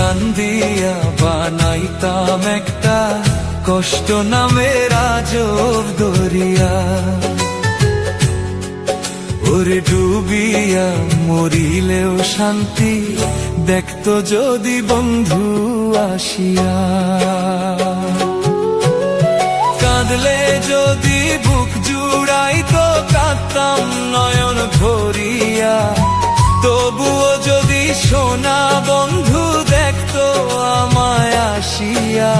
কান্দিয়া বানাইতাম একটা কষ্ট নামের আজব দরিয়া। ওরে ডুবিয়া মরিলেও শান্তি দেখতো যদি বন্ধু আসিয়া। কাঁদলে যদি বুক জুড়াইতো কাঁদতাম নয়ন ভরিয়া। তবুও যদি সোনা বন্ধু দেখতো আমায় আসিয়া।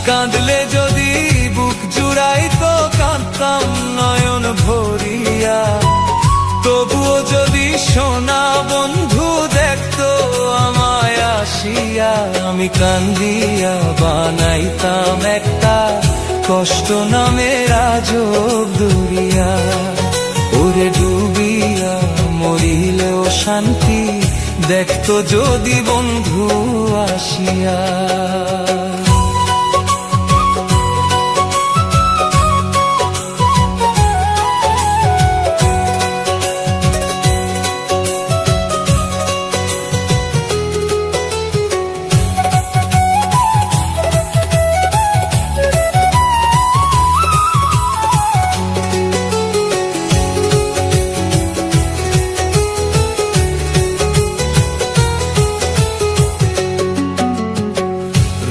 কাঁদলে যদি বুক জুড়াইতো কাঁদতাম নয়ন ভরিয়া। তবুও যদি সোনা বন্ধু দেখতো আমায় আসিয়া। আমি কান্দিয়া বানাইতাম একটা কষ্ট নামের আজব দরিয়া। ওরে ডুবিয়া মরিলেও শান্তি দেখতো যদি বন্ধু আসিয়া।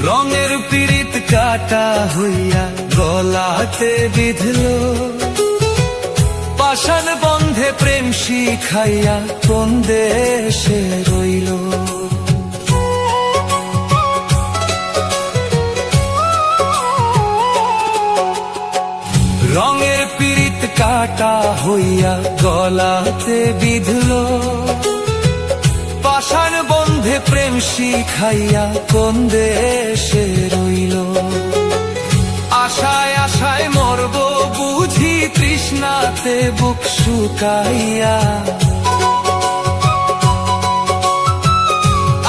রঙের পীড়িত কাটা হইয়া গলাতে বিঁধলো। পাষাণ বন্ধে প্রেম শিখাইয়া কোন দেশে রইল। রঙের পীড়িত কাটা হইয়া গলাতে বিঁধলো। পাষাণ বন্ধে প্রেম শিখাইয়া কোন দেশে রইল। আশায় আশায় মরব বুঝি তৃষ্ণাতে বুক শুকাইয়া।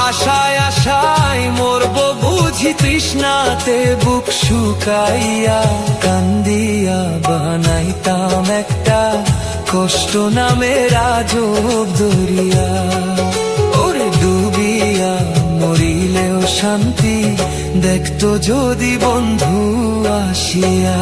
আশায় আশায় মরব বুঝি তৃষ্ণাতে বুক শুকাইয়া। কান্দিয়া বানাইতাম একটা কষ্ট নামের আজব দরিয়া। ওরে ডুবিয়া মরিলেও শান্তি দেখতো যদি বন্ধু আসিয়া।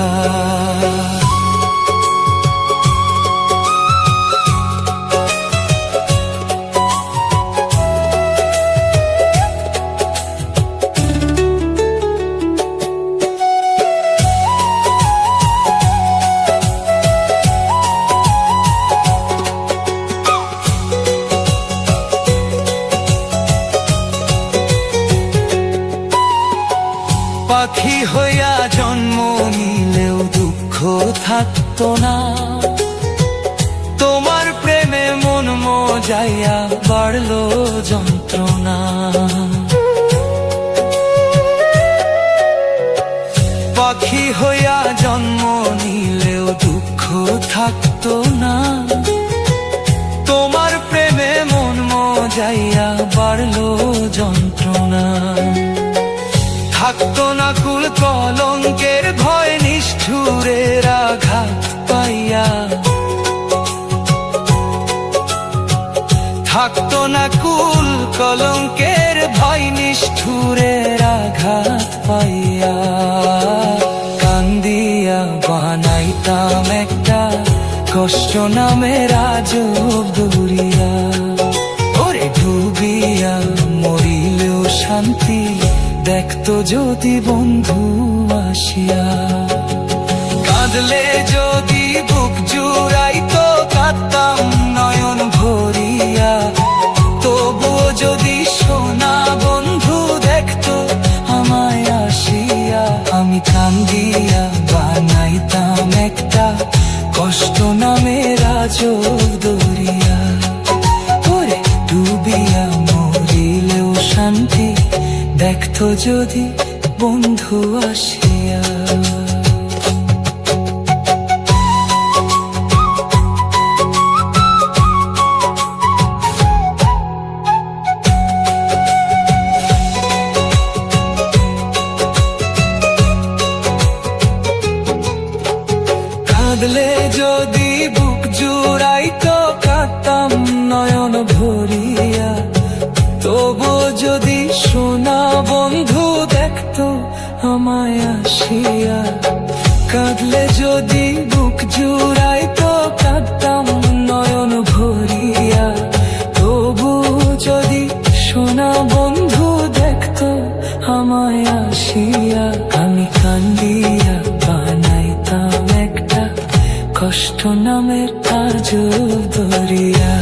পাখি হইয়া জন্ম নিলেও দুঃখ থাকতো না। তোমার প্রেমে মন মজাইয়া বাড়লো যন্ত্রণা। পাখি হইয়া জন্ম নিলেও দুঃখ থাকতো না। তোমার প্রেমে মন মজাইয়া বাড়লো যন্ত্রণা। থাকতো না কুল কলঙ্কের ভয় নিষ্ঠুরের আঘাত পাইয়া। থাকতো না কুল কলঙ্কের ভয় নিষ্ঠুরের আঘাত পাইয়া। কান্দিয়া বানাইতাম একটা কষ্ট নামের আজব দরিয়া। ওরে ডুবিয়া মরিলেও শান্তি দেখতো যদি বন্ধু আসিয়া। কাঁদলে যদি বুক জুড়াইতো কাঁদতাম নয়ন ভরিয়া। তবুও যদি সোনা বন্ধু দেখতো আমায় আসিয়া। আমি কান্দিয়া বানাইতাম একটা কষ্ট নামের আজব দরিয়া। ওরে ডুবিয়া মরিলেও শান্তি দেখতো যদি বন্ধু আসিয়া। কাঁদলে যদি বুক জুড়াইতো কাঁদতাম নয়ন ভরিয়া। তবু যদি শোন আমায় আসিয়া। কাঁদলে যদি বুক জুড়াইতো কাঁদতাম নয়ন ভরিয়া। তবু যদি সোনা বন্ধু দেখতো আমায় আসিয়া, আমি কান্দিয়া বানাইতাম একটা কষ্ট নামের আজব দরিয়া।